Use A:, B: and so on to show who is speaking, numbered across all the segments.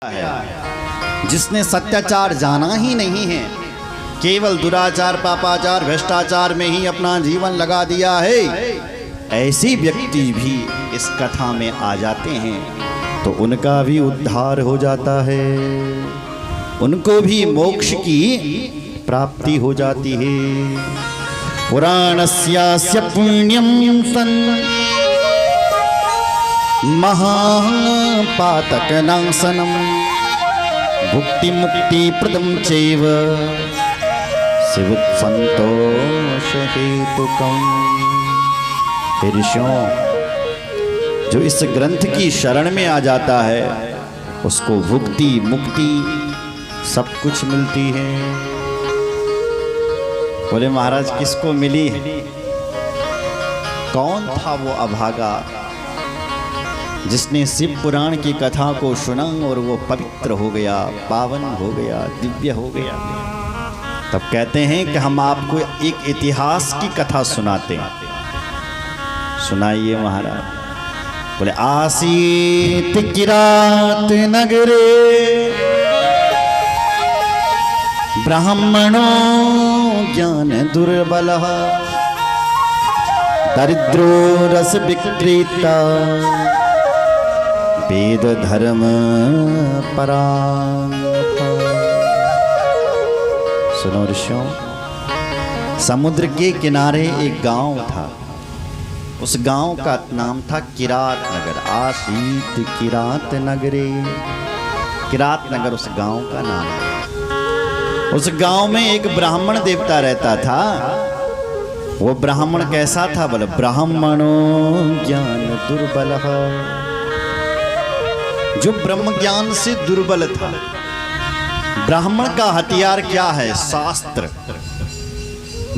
A: है जिसने सत्याचार जाना ही नहीं है, केवल दुराचार पापाचार भ्रष्टाचार में ही अपना जीवन लगा दिया है, ऐसे व्यक्ति भी इस कथा में आ जाते हैं तो उनका भी उद्धार हो जाता है, उनको भी मोक्ष की प्राप्ति हो जाती है। पुराणस्यास्य पुण्यं सन् महापातकनाशनं भुक्ति मुक्ति प्रदं चैव संतोष हेतुकम्। ऋषियों, जो इस ग्रंथ की शरण में आ जाता है उसको भुक्ति मुक्ति सब कुछ मिलती है। बोले महाराज किसको मिली है? कौन था वो अभागा जिसने शिव पुराण की कथा को सुना और वो पवित्र हो गया, पावन हो गया, दिव्य हो गया? तब कहते हैं कि हम आपको एक इतिहास की कथा सुनाते हैं। सुनाइए महाराज। बोले आसीत किरात नगरे ब्राह्मणो ज्ञान दुर्बलः दरिद्रो रस विक्रेता वेद धर्म परांग। सुनो ऋषियों, समुद्र के किनारे एक गांव था। उस गांव का नाम था किरात नगर। आसीत किरात नगरे, किरात नगर उस गांव का नाम है। उस गांव में एक ब्राह्मण देवता रहता था। वो ब्राह्मण कैसा था? बोले ब्राह्मणो ज्ञान दुर्बल, जो ब्रह्म ज्ञान से दुर्बल था। ब्राह्मण का हथियार क्या है? शास्त्र।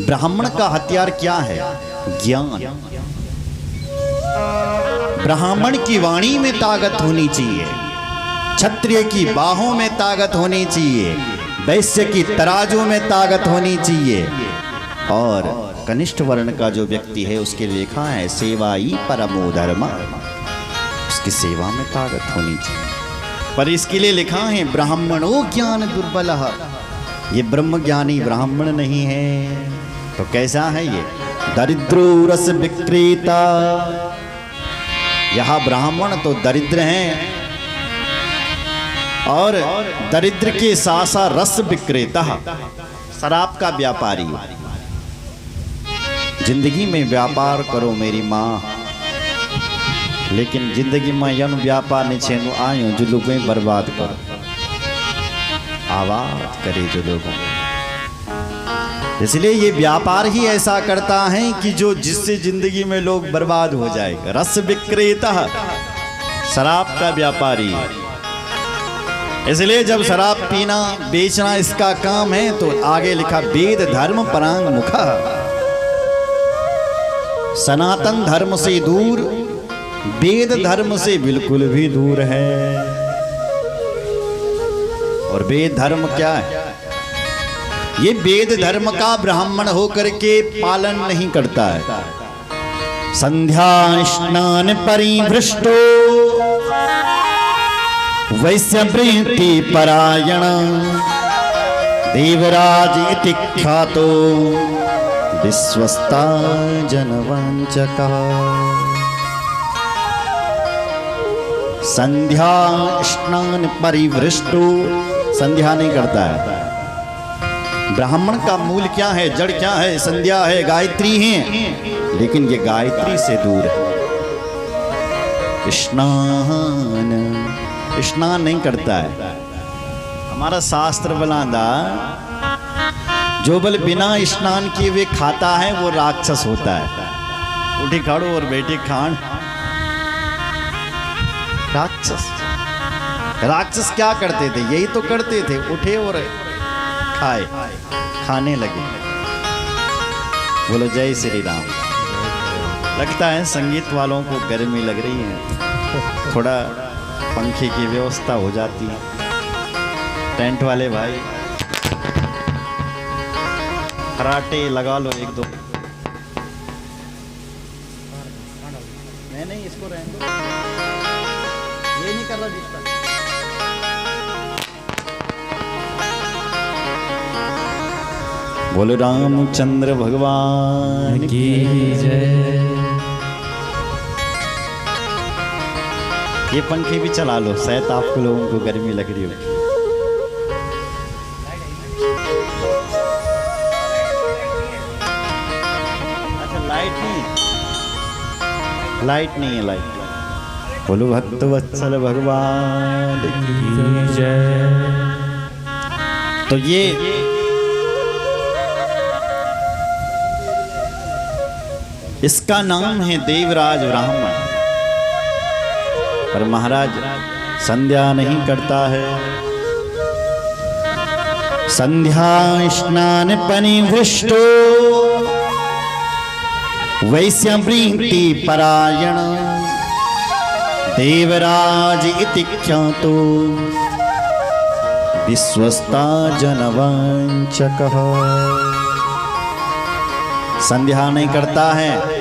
A: ब्राह्मण का हथियार क्या है? ज्ञान। ब्राह्मण की वाणी में ताकत होनी चाहिए, क्षत्रिय की बाहों में ताकत होनी चाहिए, वैश्य की तराजू में ताकत होनी चाहिए, और कनिष्ठ वर्ण का जो व्यक्ति है उसके लिखा है सेवाई परमो धर्म, उसकी सेवा में ताकत होनी चाहिए। पर इसके लिए लिखा है ब्राह्मणो ज्ञान दुर्बल। ये ब्रह्म ज्ञानी ब्राह्मण नहीं है तो कैसा है ये? दरिद्रो रस विक्रेता। यह ब्राह्मण तो दरिद्र हैं और दरिद्र के साथ साथ रस विक्रेता, शराब का व्यापारी। जिंदगी में व्यापार करो मेरी माँ, लेकिन जिंदगी में यन व्यापार नहीं छेनु आयो जो लोगों में बर्बाद करो, आवाज करे जो लोगों। इसलिए ये व्यापार ही ऐसा करता है कि जो जिससे जिंदगी में लोग बर्बाद हो जाएगा। रस विक्रेता, शराब का व्यापारी। इसलिए जब शराब पीना बेचना इसका काम है तो आगे लिखा वेद धर्म परांग मुखा, सनातन धर्म से दूर, वेद धर्म से बिल्कुल भी दूर है। और वेद धर्म क्या है? ये वेद धर्म का ब्राह्मण होकर के पालन नहीं करता है। संध्या स्नान परिभ्रष्टो वैश्य वृत्ति परायण देवराज इति ख्यातो विश्वस्ता जनवंचका। संध्या स्नान परिभ्रष्टो, संध्या नहीं करता है। ब्राह्मण का मूल क्या है? जड़ क्या है? संध्या है, गायत्री है, लेकिन ये गायत्री से दूर है। स्नान नहीं करता है। हमारा शास्त्र बलांदा जो बल बिना स्नान किए हुए खाता है वो राक्षस होता है। उठी खाड़ो और बेटी खान, राक्षस। राक्षस क्या करते थे? यही तो करते थे, उठे और खाए, खाने लगे। बोलो जय श्री राम। लगता है संगीत वालों को गर्मी लग रही है, थोड़ा पंखे की व्यवस्था हो जाती है। टेंट वाले भाई खराटे लगा लो एक दो। नहीं इसको रहने दो, ये नहीं कर रहा जिसका। बोलो रामचंद्र भगवान की जय। ये पंखे भी चला लो, शायद आपको लोगों को गर्मी लग रही हो। अच्छा लाइट नहीं है, लाइट नहीं है, लाइट। बोलो भक्त वत्सल भगवान की जय। तो ये इसका नाम है देवराज ब्राह्मण। पर महाराज संध्या नहीं करता है। संध्या स्नान परिभृष्टो वैश्य प्रीति परायण देवराज इति ख्यातो विश्वस्ता जनवांचकः। संध्या नहीं करता है,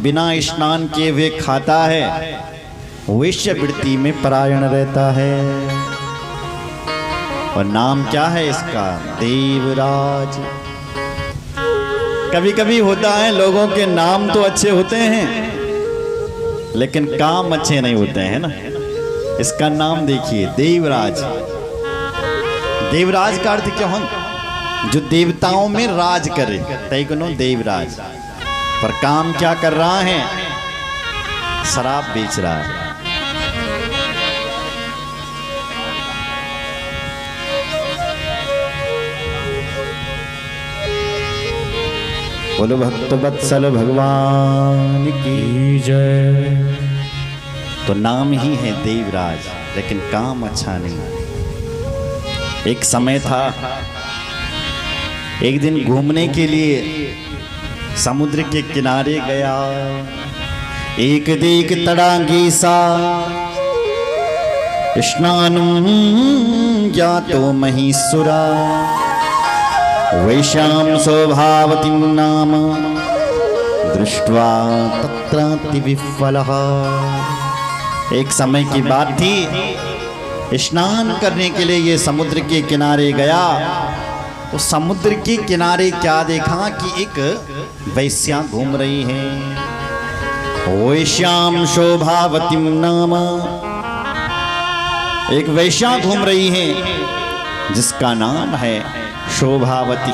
A: बिना स्नान किए हुए खाता है, वेश्यावृत्ति में परायण रहता है। और नाम क्या है इसका? देवराज। कभी कभी होता है लोगों के नाम तो अच्छे होते हैं लेकिन काम अच्छे नहीं होते हैं ना। इसका नाम देखिए, देवराज। देवराज का अर्थ क्या हो? जो देवताओं में राज करे, तैगुनो देवराज। पर काम क्या कर रहा है? शराब बेच रहा है। बोलो भक्त वत्सल भगवान की जय। तो नाम ही है देवराज, लेकिन काम अच्छा नहीं। एक समय था, एक दिन घूमने के लिए समुद्र के किनारे गया। एक देख तड़ांगी सा स्नान जातो महीसुरा वैश्याम स्वभावती नाम दृष्ट्वा तत्राति विफलः। एक समय की बात थी, स्नान करने के लिए ये समुद्र के किनारे गया। तो समुद्र के किनारे क्या देखा कि एक वैश्या घूम रही है। वैश्याम शोभावती नाम, एक वैश्या घूम रही है जिसका नाम है शोभावती।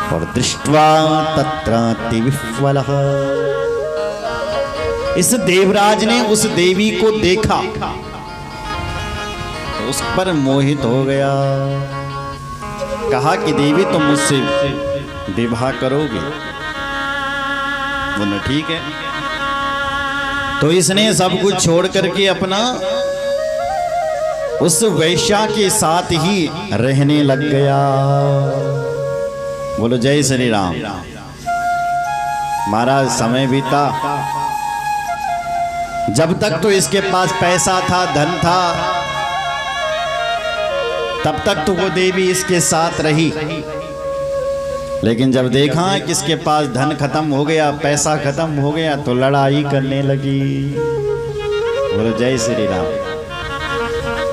A: और दृष्ट्वा तत्राति विफलः, इस देवराज ने उस देवी को देखा तो उस पर मोहित हो गया। कहा कि देवी तुम मुझसे विवाह करोगे? बोले ठीक है। तो इसने सब कुछ छोड़ करके अपना उस वैश्या के साथ ही रहने लग गया। बोलो जय श्री राम। महाराज समय बीता, जब तक तो इसके पास पैसा था, धन था, तब तक तो वो देवी इसके साथ रही। लेकिन जब देखा कि इसके पास धन खत्म हो गया, पैसा खत्म हो गया, तो लड़ाई करने लगी। बोलो जय श्री राम।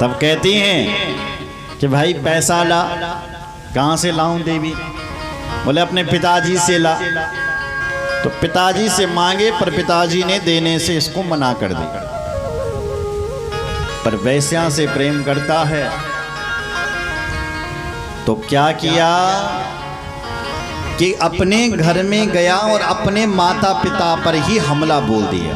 A: तब कहती हैं कि भाई पैसा ला। कहाँ से लाऊं देवी? बोले अपने पिताजी से ला। तो पिताजी से मांगे, पर पिताजी ने देने से इसको मना कर दिया। पर वैश्या से प्रेम करता है तो क्या किया कि अपने घर में गया और अपने माता पिता पर ही हमला बोल दिया।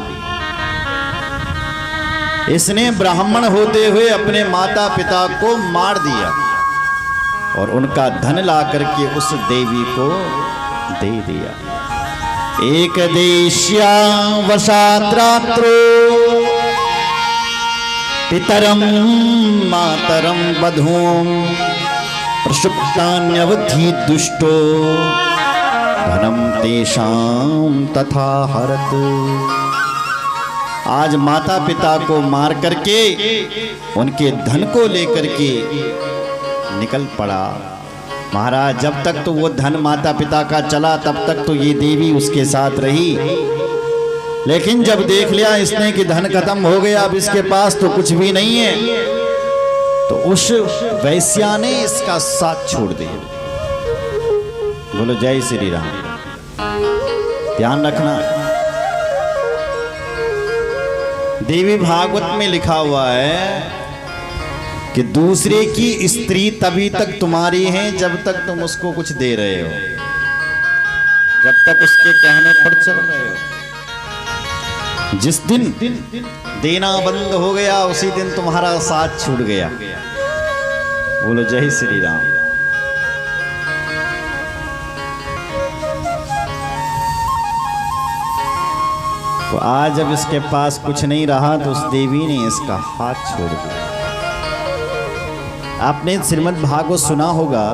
A: इसने ब्राह्मण होते हुए अपने माता पिता को मार दिया और उनका धन ला करके उस देवी को दे दिया। एक देश्या वशात्रात्रो पितरम मातरम बधूम प्रसुप्तान्यवधि दुष्टो धनम तेषाम तथा हरत। आज माता पिता को मार करके उनके धन को लेकर के निकल पड़ा। महाराज जब तक तो वो धन माता पिता का चला तब तक तो ये देवी उसके साथ रही, लेकिन जब देख लिया इसने कि धन खत्म हो गया, अब इसके पास तो कुछ भी नहीं है, तो उस वैश्या ने इसका साथ छोड़ दिया। बोलो जय श्री राम। ध्यान रखना, देवी भागवत में लिखा हुआ है कि दूसरे की स्त्री तभी तक तुम्हारी है जब तक तुम उसको कुछ दे रहे हो, जब तक उसके कहने पर चल रहे हो। जिस दिन देना बंद हो गया उसी दिन तुम्हारा साथ छूट गया। बोलो जय श्री राम। तो आज जब इसके पास कुछ नहीं रहा तो उस देवी ने इसका हाथ छोड़ दिया। आपने श्रीमद् भागवत सुना होगा,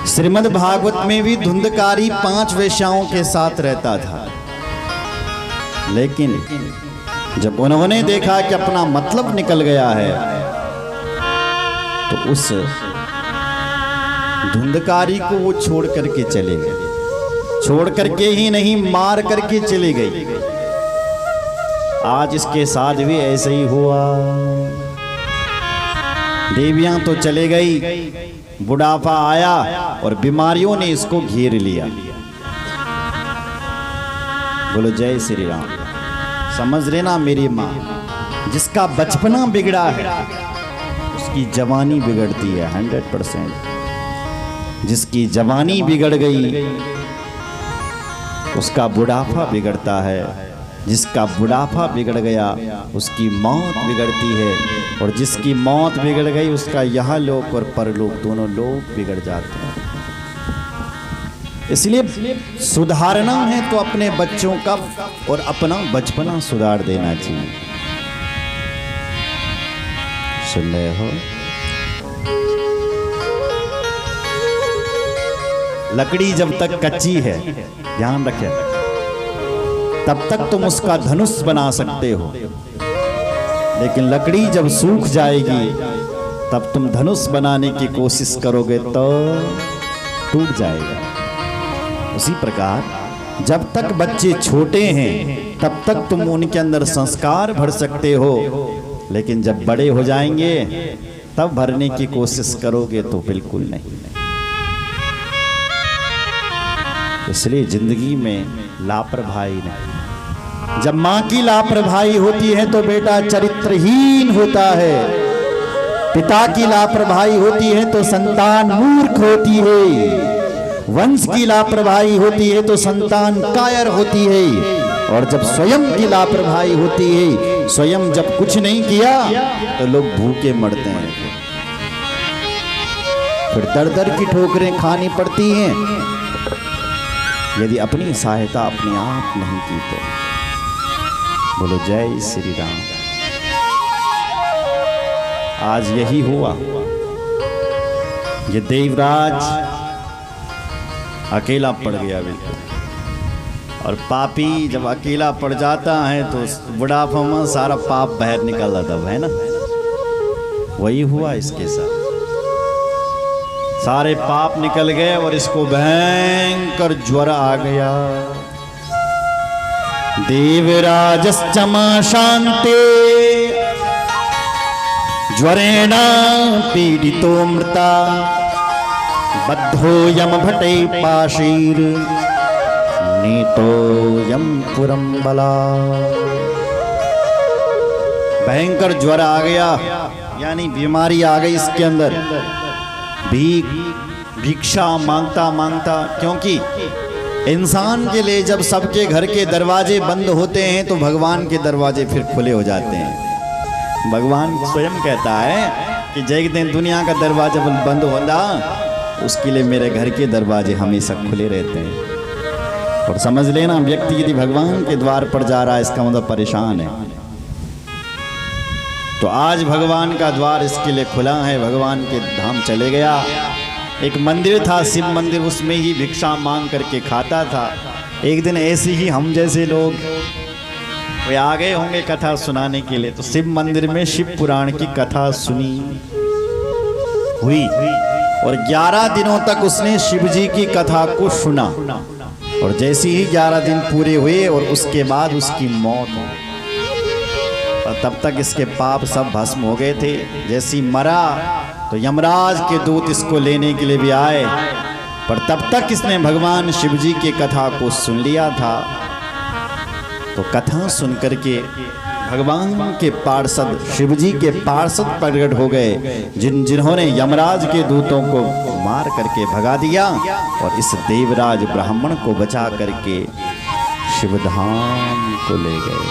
A: श्रीमद् भागवत में भी धुंधकारी 5 वेश्याओं के साथ रहता था, लेकिन जब उन्होंने देखा कि अपना मतलब निकल गया है तो उस धुंधकारी को वो छोड़ करके चले गए। छोड़ करके ही नहीं, मार करके चले गई। आज इसके साथ भी ऐसे ही हुआ। देवियां तो चले गई, बुढ़ापा आया और बीमारियों ने इसको घेर लिया। बोलो जय श्री राम। समझ लेना मेरी माँ, जिसका बचपना बिगड़ा है उसकी जवानी बिगड़ती है 100%। जिसकी जवानी बिगड़ गई उसका बुढ़ापा बिगड़ता है। जिसका बुढ़ापा बिगड़ गया उसकी मौत बिगड़ती है, और जिसकी मौत बिगड़ गई उसका यहाँ लोक और परलोक दोनों लोक बिगड़ जाते हैं। इसलिए सुधारना है तो अपने बच्चों का और अपना बचपना सुधार देना चाहिए। सुन रहे हो? लकड़ी जब तक कच्ची है, ध्यान रखें, तब तक तुम उसका धनुष बना सकते हो, लेकिन लकड़ी जब सूख जाएगी तब तुम धनुष बनाने की कोशिश करोगे तो टूट जाएगा। उसी प्रकार जब तक बच्चे छोटे हैं तब तक तुम उनके अंदर संस्कार भर सकते हो, लेकिन जब बड़े हो जाएंगे तब भरने की कोशिश करोगे तो बिल्कुल नहीं। इसलिए जिंदगी में लापरवाही नहीं। जब माँ की लापरवाही होती है तो बेटा चरित्रहीन होता है, पिता की लापरवाही होती है तो संतान मूर्ख होती है, वंश की लापरवाही होती है तो संतान कायर होती है, और जब स्वयं की लापरवाही होती है, स्वयं जब कुछ नहीं किया तो लोग भूखे मरते हैं, फिर दर दर की ठोकरें खानी पड़ती हैं यदि अपनी सहायता अपने आप नहीं की तो। बोलो जय श्री राम। आज यही हुआ, ये देवराज अकेला पड़ गया बिल्कुल, और पापी जब अकेला पड़ जाता है तो बुढ़ापा में सारा पाप बाहर निकल आता है ना। वही हुआ इसके साथ, सारे पाप निकल गए और इसको भयंकर ज्वर आ गया। देवराजश्चमा शांते ज्वरेण पीडितो मृता बद्धो यम भटे पाशीर नीतो यम पुरम बला। भयंकर ज्वर आ गया, यानी बीमारी आ गई इसके अंदर। भिक्षा मांगता मांगता, क्योंकि इंसान के लिए जब सबके घर के दरवाजे बंद होते हैं तो भगवान के दरवाजे फिर खुले हो जाते हैं। भगवान स्वयं कहता है कि जय दिन दुनिया का दरवाजा बंद होता उसके लिए मेरे घर के दरवाजे हमेशा खुले रहते हैं। और समझ लेना, व्यक्ति यदि भगवान के द्वार पर जा रहा है इसका मतलब परेशान है। तो आज भगवान का द्वार इसके लिए खुला है, भगवान के धाम चले गया। एक मंदिर था शिव मंदिर, उसमें ही भिक्षा मांग करके खाता था। एक दिन ऐसे ही हम जैसे लोग वे आ गए होंगे कथा सुनाने के लिए, तो शिव मंदिर में शिव पुराण की कथा सुनी हुई और 11 दिनों तक उसने शिव जी की कथा को सुना। और जैसे ही 11 दिन पूरे हुए और उसके बाद उसकी मौत हो, और तब तक इसके पाप सब भस्म हो गए थे। जैसे ही मरा तो यमराज के दूत इसको लेने के लिए भी आए, पर तब तक इसने भगवान शिव जी की कथा को सुन लिया था। तो कथा सुन करके भगवान के पार्षद, शिव जी के पार्षद प्रकट हो गए, जिन्होंने यमराज के दूतों को मार करके भगा दिया और इस देवराज ब्राह्मण को बचा करके शिवधाम को ले गए।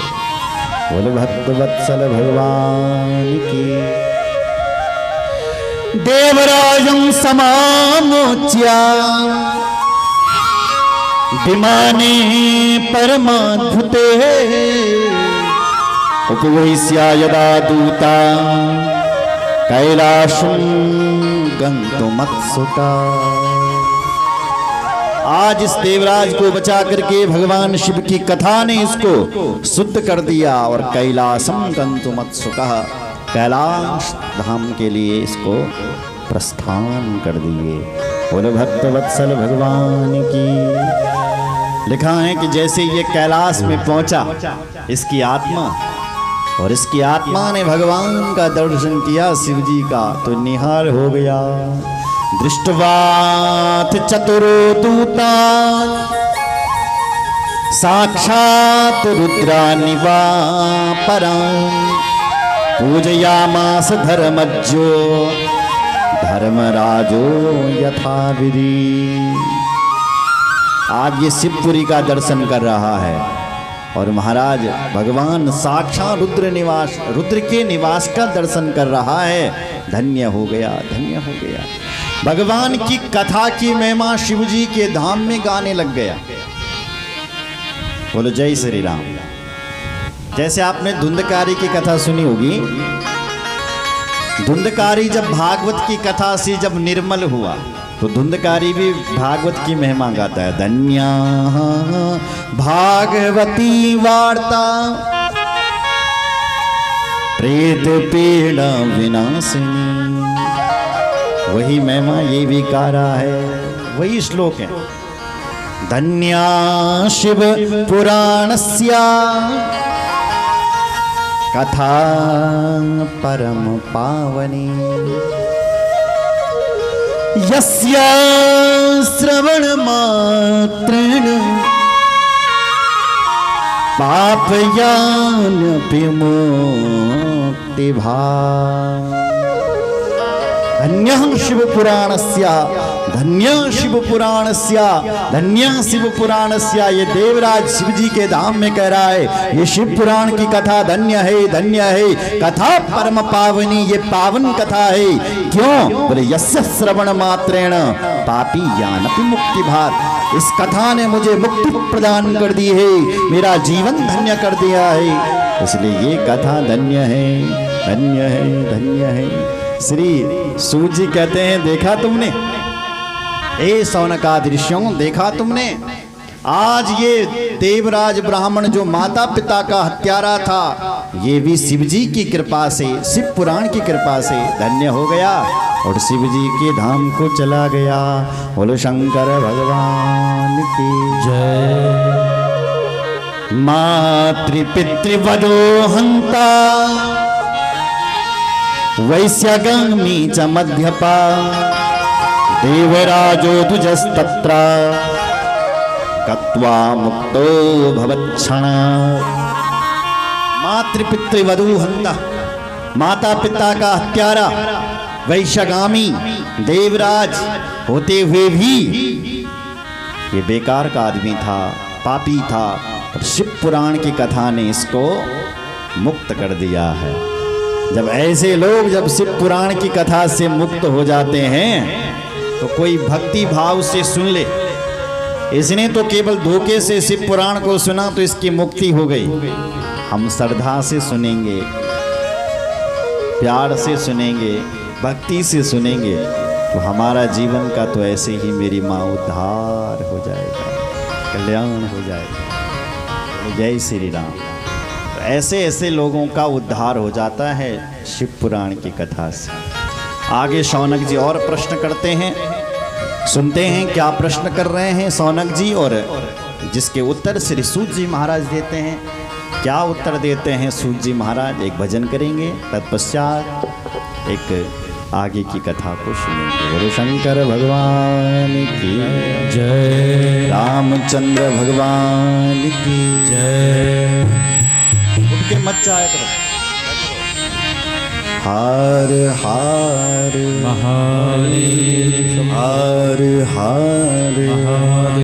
A: बोल भक्त वत्सल भगवान की। देवराजं समामोच्या विमाने परमाद्भुते उपवेश्य यदा दूता कैलाशं गन्तुमुत्सुका। आज इस देवराज को बचा करके भगवान शिव की कथा ने इसको शुद्ध कर दिया और कैलाशं गन्तुमुत्सुका, कैलाश धाम के लिए इसको प्रस्थान कर दिए। बोलो भक्त वत्सल भगवान की। लिखा है कि जैसे ये कैलाश में पहुंचा इसकी आत्मा, और इसकी आत्मा ने भगवान का दर्शन किया शिव जी का, तो निहार हो गया। दृष्टवाथ चतुरो दूता साक्षात रुद्रानिवा परां पूजयामास धर्मज्जो धर्मराजो यथाविधि। आज ये शिवपुरी का दर्शन कर रहा है और महाराज भगवान साक्षात रुद्र के निवास का दर्शन कर रहा है। धन्य हो गया, धन्य हो गया। भगवान की कथा की महिमा शिव जी के धाम में गाने लग गया। बोलो जय श्री राम। जैसे आपने धुंधकारी की कथा सुनी होगी, धुंधकारी जब भागवत की कथा से जब निर्मल हुआ तो धुंधकारी भी भागवत की महिमा गाता है। धन्या भागवती वार्ता प्रेत पीड़ा विनाशिनी। वही महिमा ये भी गा रहा है, वही श्लोक है। धन्या शिव पुराणस्य कथा परम पावनी यस्य श्रवण मात्रेण पापयान विमुक्ति भाव। धन्य शिव पुराणस्य, धन्य शिव पुराणस्य, धन्य शिव पुराणस्य। ये देवराज शिव जी के धाम में कह रहा है ये शिव पुराण की कथा धन्य है, धन्य है। कथा परम पावनी, ये पावन कथा है। क्यों? बोले यस्य श्रवण मात्रेण पापी यानपि मुक्ति भात। इस कथा ने मुझे मुक्ति प्रदान कर दी है, मेरा जीवन धन्य कर दिया है, इसलिए ये कथा धन्य है, धन्य है, धन्य है। श्री सूत जी कहते हैं देखा तुमने, ए शौनकादृश्यों देखा तुमने, आज ये देवराज ब्राह्मण जो माता पिता का हत्यारा था, ये भी शिव जी की कृपा से, शिव पुराण की कृपा से धन्य हो गया और शिव जी के धाम को चला गया। बोलो शंकर भगवान की जय। मातृपितृवधो हंता वैश्यगामी च मध्यपा देवराजो दुजस्तत्र गत्वा मुक्तो भवच्छण। मातृपितृवधू हंता, माता पिता का हत्यारा, वैश्यगामी देवराज होते हुए भी ये बेकार का आदमी था, पापी था, पर शिव पुराण की कथा ने इसको मुक्त कर दिया है। जब ऐसे लोग जब शिव पुराण की कथा से मुक्त हो जाते हैं तो कोई भक्ति भाव से सुन ले। इसने तो केवल धोखे से शिव पुराण को सुना तो इसकी मुक्ति हो गई। हम श्रद्धा से सुनेंगे, प्यार से सुनेंगे, भक्ति से सुनेंगे तो हमारा जीवन का तो ऐसे ही मेरी माँ उद्धार हो जाएगा, कल्याण हो जाएगा। जय श्री राम। ऐसे ऐसे लोगों का उद्धार हो जाता है शिव पुराण की कथा से। आगे शौनक जी और प्रश्न करते हैं। सुनते हैं क्या प्रश्न कर रहे हैं सौनक जी, और जिसके उत्तर श्री सूत जी महाराज देते हैं। क्या उत्तर देते हैं सूत जी महाराज, एक भजन करेंगे, तत्पश्चात एक आगे की कथा को सुनेंगे। गुरु शंकर भगवान की
B: जय,
A: रामचंद्र भगवान की
B: जय।
A: उठ के मत जाया करो। हार हार
B: महादेव,
A: हार हार
B: महादेव।